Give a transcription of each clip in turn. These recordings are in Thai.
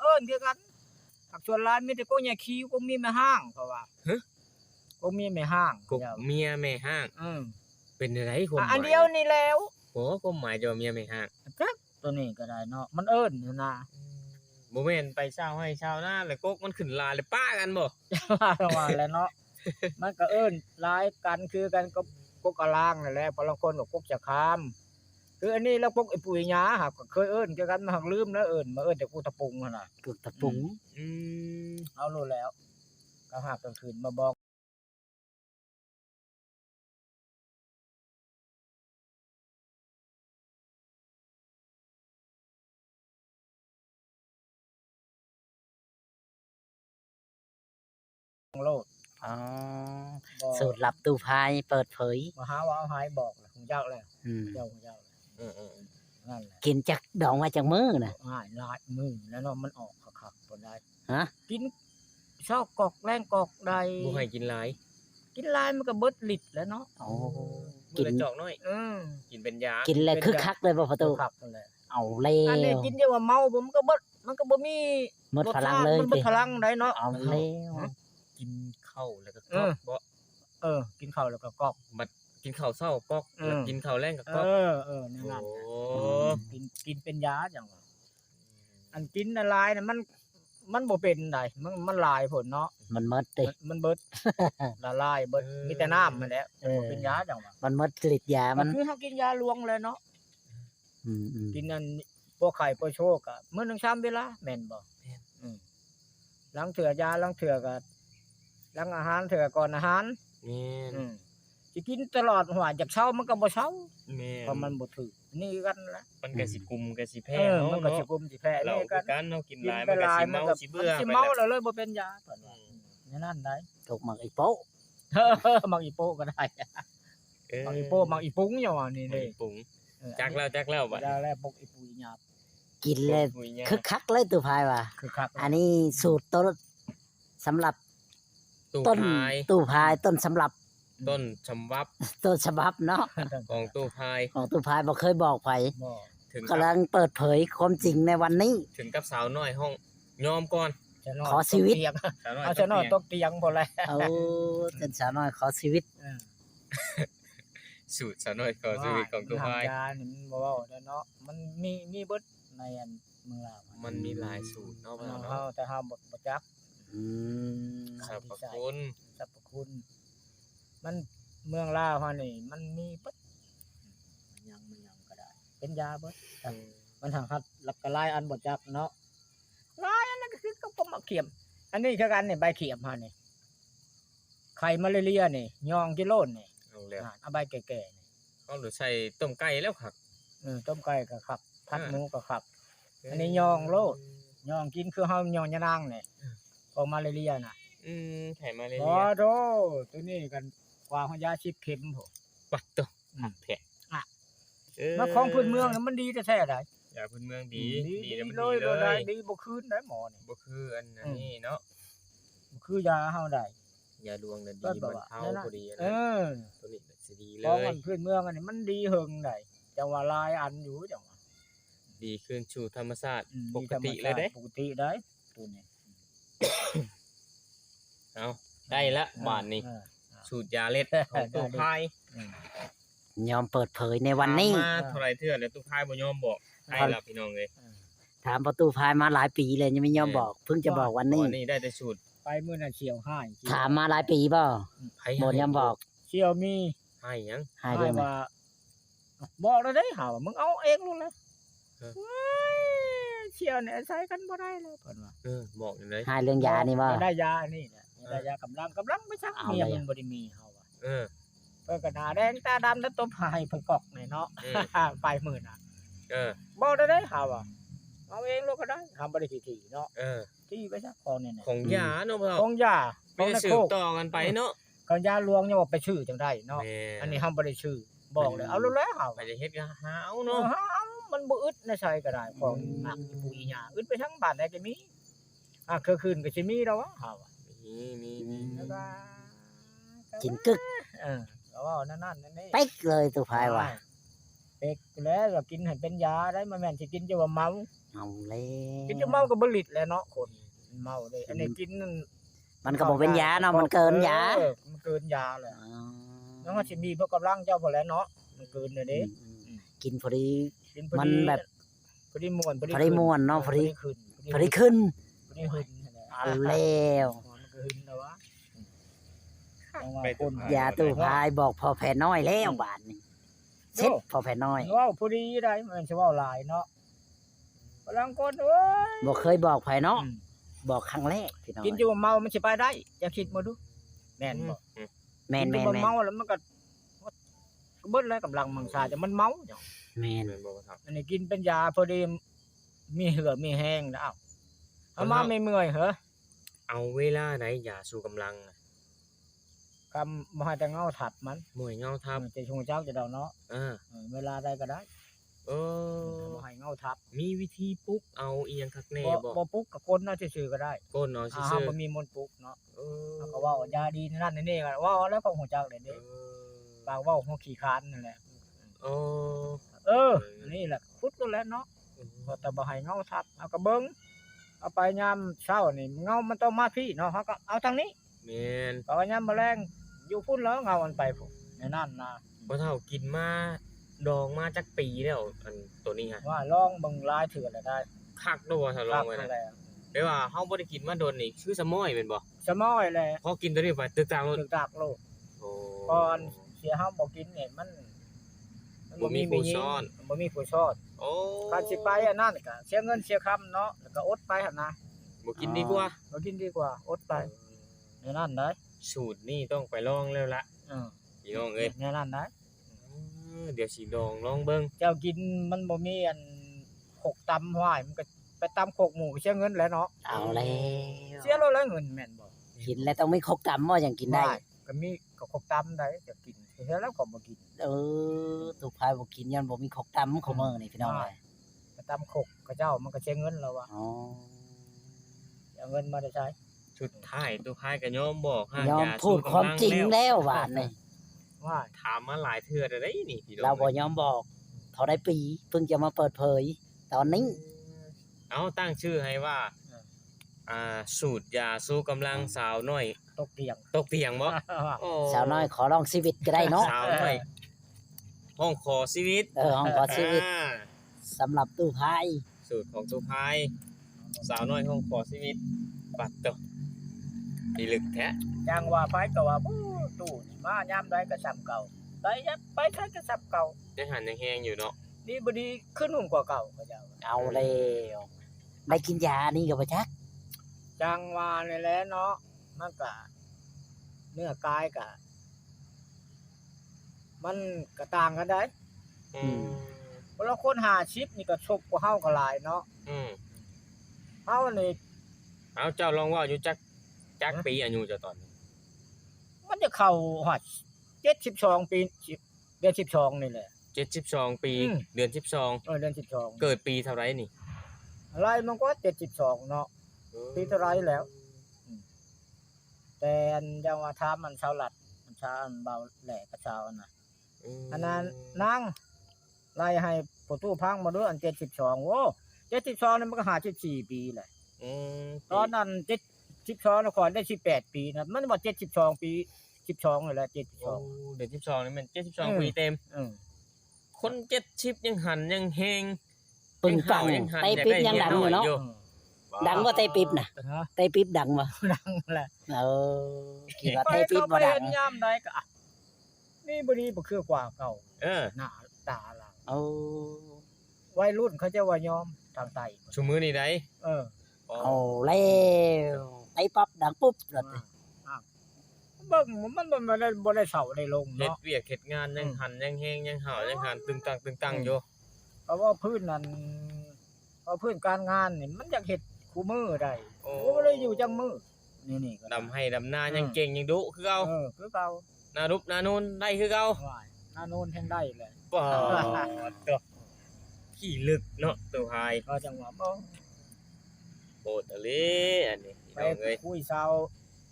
เอิ้นคือกันผักชวนหลายมีแต่กกใหญ่คิ้วกกมีแม่ห้างเพราะว่าฮะกกมีแม่ห้างกกเมียแม่ห้างเป็นจังได๋ความหมายอันเดียวนี่แล้วโอ้ความหมายจะว่าเมียแม่ห้างจักตัวนี้ก็ได้เนาะมันเอิ้นอยู่นะบ่แม่นไปเช้าให้เช้านาแล้วกกมันขึ้นลาแล้วป้ากันบ่ว่าแล้วเนาะมันก็เอิ้นหลายกันคือกันก็กกกะลางนั่นแหละบางคนก็กกจะคามคืออันนี้แล้วกกไอ้ปุ๋ยหญ้าหากก็เคยเอิ้นคือกันหักลืมแล้วเอิ้นมาเอิ้นแต่กูตะปุงหั่นน่ะกูตะปุงเอารู้แล้วก็หากกลางคืนมาบอกโลดอ๋อสูตรลับตู้พายเปิดเผยมาหาว่าเอาหายบอกของเจ้าแล้วเจ้าของเจ้านั่นแหละกินจากดองมาจากมือน่ะหายหลายมือแล้วเนาะมันออกคักๆบ่ได้ฮะกินเช้ากอกแรงกอกใดบ่ให้กินหลายกินหลายมันก็เบิดฤทธิ์แล้วเนาะโอ้กินจอกน้อยกินเป็นยากินแล้วคึกคักเลยบ่ประตูคักนั่นแหละเอาแล้วอันนี้กินเยอะว่าเมามันก็บ่มีหมดพลังเลยมันเบิดพลังได้เนาะเอาแล้วกินข้าวแล้วก็กอกบ่กินข้าวแล้วก็กอกบัดกินข้าวเช้ากอกแล้วกินข้าวแลงก็กอกนั่นกินเป็นยาจังว่าอันกินละลายน่ะมันบ่เป็นได้มันลายผลเนาะมันหมดติมันเบิดละลายเบิดมีแต่น้ำนั่นแหละบ่เป็นยาจังว่ามันหมดฤทธิ์ยามันคือเฮากินยาลวงเลยเนาะกินอันพวกไข้พวกโชคอ่ะมื้อนึง3เวลาแม่นบ่แม่นล้างเถื่อยาล้างเถื่อก็ล้างอาหารเถื่อก่อนอาหารแม่นสิกินตลอดหัวจากเช้ามันก็บ่เช้าแม่นเพราะมันบ่ถึกนี่กันละมันก็สิกุมก็สิแพ้เนาะมันก็สิกุมสิแพ้นี่กันเนาะกินหลายมันก็สิเมาสิเบื่อสิเมาแล้วเลยบ่เป็นยาเพิ่นว่านั่นได้ตกหมักอีโป๊ะมักอีโป๊ะก็ได้มักอีโป๊ะมักอีปุ้งหยังว่านี่เด้ปุ้งจักแล้วบัดจักแล้วปกอีปุ้ยหยาบกินเลยคึกคักเลยตู้พายว่ะคึกคักอันนี้สูตรต้นสำหรับต้นตู้พายต้นสำหรับต้นฉบับเนาะของตู้พายบ่เคยบอกไผกำลังเปิดเผยความจริงในวันนี้ถึงกับสาวน้อยห้องยอมก่อนขอชีวิตเอาสาวน้อยตกเตียงบ่แล้วเอาเป็นสาวน้อยขอชีวิตสูตรสาวน้อยขอชีวิตของตู้พายนี่มันบ่เว้าเนาะมันมีเบิดในอันเมืองลาวมันมีหลายสูตรเนาะเฮาแต่เฮาบ่จักสรรพคุณมันเมืองลาวเฮานี่มันมีเบิดยังก็ได้เป็นยาเบิดมันหักลักกะลายอันบ่จักเนาะลายอันนั้นก็คือก็มาเข็มอันนี้คือกันนี่ใบเข็มเฮานี่ไข่มาลาเรียนี่ยองกิโลนนี่เอาใบแก่ๆนี่เฮาหรือใส่ต้มไก่แล้วครับต้มไก่ก็ครับผัดหมูก็ครับอันนี้ยองโลดยองกินคือเฮายองยะนางนี่ของมาลาเรียน่ะไข่มาลาเรียบ่โตตัวนี้กันกว่าของยา10เข็มพุ่นปัดโตแท้มาของพื้นเมืองมันดีแท้ๆได้ยาพื้นเมืองดีแล้วมันดีเลยดีบ่คืนได้หมอนี่บ่คืออันนี้เนาะบ่คือยาเฮาได้ยาดวงน่ะดีบรรเทาพอดีตัวนี้สิดีเลยของพื้นเมืองอันนี้มันดีเฮิงได้จังว่าลายอันอยู่จังว่าดีขึ้นสู่ธรรมชาติปกติเลยเด้ปกติได้ตัวนี้เอาได้ละบ้านนี้สูตรยาเล็ดของตู้พายยอมเปิดเผยในวันนี้มาเท่าไหร่เทื่อแล้วตู้พายบ่ยอมบอกให้ล่ะพี่น้องเอ้ยถามประตูพายมาหลายปีเลยยังไม่ยอมบอกเพิ่งจะบอกวันนี้ได้แต่สูตรไปมื้อน่ะเสี่ยวให้ถามมาหลายปีบ่บ่ยอมบอกเสี่ยวมีให้หยังให้ด้วยว่าบอกแล้วได้หาว่ามึงเอาเองluônเลยเสี่ยวเนี่ยใช้กันบ่ได้เลยเพิ่นว่าบอกจังได๋ให้เรื่องยานี่บ่ได้ยานี่น่ะได้ยากำลังไปซักเมียมันบ่ได้มีเฮาว่าเพิ่นก็หน้าแดงตาดำแล้วตบให้เพิ่นกอกนี่เนาะไปมื้อน่ะบอกได้หาว่าเอาเองลูกก็ได้ทำบ่ได้ขี้ๆเนาะที่ไปซักของนี่ของยาเนาะพ่อของยาไม่ได้สืบต่อกันไปเนาะของยาลวงยังว่าไปชื่อจังได้เนาะอันนี้เฮาบ่ได้ชื่อบอกเลยเอาแล้วเฮาไปเฮ็ดก็หาเอาเนาะมันบ่อึดในใส่ก็ได้ของหนักปุ๋ยหญ้าอึดไปทั้งบ้านได้ก็มีคือคืนก็สิมีแล้ววะเฮามีแล้วก็กินกึกก็ว่านั่นนี่เป๊กเลยตู้พายว่ะเป็ พ็กแล้วก็กินให้เป็นยาได้มาแม่นสิกินจะว่าเมา เอาแล้ว กินจะเมาก็บ่ฤทธิ์แหล้วเนาะคนเมาเด้อันนี้กินนั่น มันก็บ่เป็นยาเนาะมันเกินยา มันเกินยาแหละ อ๋อ แล้วมันสิมีเพื่อกำลังเจ้าพอแหล้วเนาะมันเกินเลยเด้ กินพอดี กินพอ มัน ดี แบบ พอดีม่วน พอดีม่วนเนาะพอดี ขึ้น พอดีขึ้น พอดีขึ้นนั่นแหละ เอาแล้ว มันก็ขึ้นแล้ววะ ไปตู้พาย ยาตู้พายบอกพอแผ่น้อยแล้วบาดนี้เช็ดพอแผ่น้อย ว้าวพอดีได้มันสิเว้าหลายเนาะกำลังคนเอ้ย บ่เคยบอกไผเนาะบอกครั้งแรกพี่น้อง กินจะว่าเมามันสิไปได้อย่าคิดมาดูแม่นบ่ แม่น กิ แม่น จะว่า แม่น เมาแล้วมันก็เบิดแล้วกำลังมังชาแต่มันเมาเนาะ แม่น แม่นบ่ครับ อันนี้กินเป็นยาพอดีมีเหือมีแห้งแล้วเอามาไม่เมื่อยเหรอ เอาเวลาไหนอย่าสู้กำลังน่ะ คำบ่ให้แต่เงาถับมัน มวยเงาทับ จะชงเจ้าจะเดาเนาะ เวลาใดก็ได้ เออ บ่ให้เงาทับ มีวิธีปลุกเอาอีหยังคักแน่บ่ บ่ปลุกกับคนเนาะซื่อๆก็ได้ ก้นเนาะ อ่า ซื่อ บ่มีมนต์ปลุกเนาะ ๆเออ แล้วก็เว้ายาดีนั่นนี่ก็เว้าแล้วก็ฮู้จักได้ เอ เด้ อ ปากเว้าฮู้ขี้คร้านนั่นแหละ โอ้ นี่แหละพุดก็แล้วเนาะพอแต่บ่ให้เงาทับเอาก็เบิ่งเอาไปยามเช้านี่เงามันต้องมาพี่เนาะเฮาก็เอาทางนี้ แม่น ก็ว่ายามมื้อแลงอยู่พุ่นแล้วเงามันไปพุ่นในนั่นนะ บ่เท่ากินมาดองมาจักปีแล้วอันตัวนี้ฮะ ว่าลองเบิ่งหลายเถื่อแล้วได้ คักด้วยถ้าลองไว้ นั่ นะ นแหละ แปลว่าเฮาบ่ได้กินมาโดนนี่คือสมอยแม่นบ่ สมอยแหละ พอกินตัวนี้ไปตึกตางโลด ถึกตากโลก โอ้ ก่อนเสียเฮาบ่กินเนี่ยมัน บ่มีผู้ซ่อน บ่มีผู้ซ่อน โอ้ การสิไปอันนั้นก็เสียเงินเสียคำเนาะแล้วก็อดไปหั่นนะ บ่กินดีกว่า บ่กินดีกว่าอดไปในนั้นได้ สูตรนี่ต้องไปลองแล้วล่ะ เออ พี่น้องเอ้ย ในนั้นได้ เดี๋ยวสิลองเบิ่ง เจ้ากินมันบ่มีอันหกตำห้วยมันก็ไปตำโคกหมูก็เสียเงินแหล้วเนาะ เอาแล้ว เสียแล้วเงินแม่นบ่ กินแล้วต้องมีครกตำบ่จังกินได้ ก็มีก็โคกตำได้จะกินเสียแล้วก็บ่กิน ตู้พายบ่กินยันบ่มีครกตำของมื้อนี่พี่น้องเอ้ย ไปตำโคกก็เจ้ามันก็เสียเงินแล้วว่ะ อ๋อ เอาเงินมาได้ใช้ สุดท้ายตัวพายก็ยอมบอกหาย อม ยา พูดความจริง แล้ว แล้วบาดนี่ ว่า ถามมาหลายเทื่อแล้วได้นี่พี่น้อง เราบ่ยอมบอกเท่าได้ปีเพิ่งจะมาเปิดเผย ตอนนี้ เอาตั้งชื่อให้ว่าสูตรยาสู้กำลังสาวน้อย ตกเตียง ตกเตียงบ่โอ้ สาวน้อยขอลองชีวิตก็ได้เนาะ สาวน้อยห้องขอชีวิต ห้องขอชีวิต อ่า สำหรับตู้พาย สูตรของตัวพายสาวน้อยห้องขอชีวิตปัดตกอีลึกแท้ จ้างว่าไปก็ว่าบู้ตู้นี่มายามใดก็ซ้ำเก่าได้ยับไปใช้ก็ซ้ำเก่า ยังหันยังแห้งอยู่เนาะ ดีบ่ดีขึ้นหุ่นกว่าเก่าก็เจ้า เอาแล้วได้กินยานี่ก็บ่จัก จ้างว่านี่แหละเนาะมันก็เนื้อกายก็มันก็ต่างกันได้ อืม เพราะเราคน50นี่ก็ชกกว่าเฮาก็หลายเนาะ อืม เฮานี่ เอาเจ้าลองว่าอยู่จักปีอายุเจ้าตอนนี้ มันจะเข้าฮอด72ปีเดือน12นี่แหละ 72ปี อืม เดือน เดือน12 12เกิดปีเท่าไหร่นี่ อะไรมันก็72เนาะ ปีเท่าไหร่แล้ว แต่อันยังว่าถามมันชาวลัดมันชาวอันเบาแหล่กับชาวอันน่ะอันนั้นนางไล่ให้ประตูพังมาด้วยอัน72โอ้72นี่มันก็54ปีแหละ อืม ตอนนั้น72นครได้18ปีนะมันบ่72ปี12นี่แหละ โอ้ 72 เดือน12นี่มัน72ปีเต็ม อือ คน70ยังหันยังแฮง ปึงปังไตปิ๊บยังดังอยู่เนาะดังว่าไตปิ๊บน่ะ ฮะ ไตปิ๊บดังบ่ ดังแหละ คิดว่าไตปิ๊บบ่ดัง ไปเห็นยามใดก็อ่ะนี่บ่ดีบ่คือกว่าเก่า เออ หน้าตาหลัง เอา วัยรุ่นเขาจะว่ายอมทางไต ชุมือนี่ได้ เออ เอาแล้วไตปั๊บดังปุ๊บรถ เบิ่งมันบ่ได้เสาได้ลง เฮ็ด เนาะ เวียกเฮ็ดงานยังหันยังแฮงยังเห่ายังหันตึงตังอยู่ เพราะว่าพื้นนั้นเพราะพื้นการงานนี่มันอยากเฮ็ดคู่มือได้ โอ้ บ่ได้อยู่จังมือนี่ๆก็ ดำให้ดำนายังเก่งยังดุคือเก่า คือเก่า นารุบนานูนได้คือเก่า ว่ายหน้าโน่นแห่งได้แหละ ปอดตัวขี้ลึกเนาะตัวพาย ก็จังว่าบ่ โปรดอะเลอันนี้พี่ ไป น้องเอ้ย คุยเซา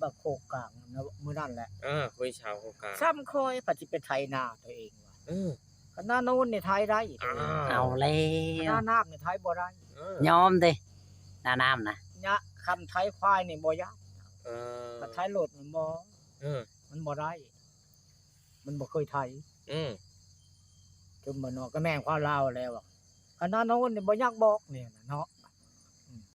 บักโคกกลางนะมื้อนั้นแหละ คุยชาวโคกา ซ้ำคอยปัจจิไปไถนาตัวเองว่ะ เออ คณะโน้นนี่ไทยได้ เอาแล้ คว ณะน้ำนี่ไทยบ่ได้ ยอมเด้หน้าน้ำนะ ยะคำไทยควายนี่บ่ยาก เออ แต่ไทยโลดมันบ่ เออ มันบ่ได้ มันบ่เคยไทย อืม จนบ่เนาะก็แม่งความลาวแล้วอะคณะโน้นนี่บ่อยากบอกนี่นะเนาะ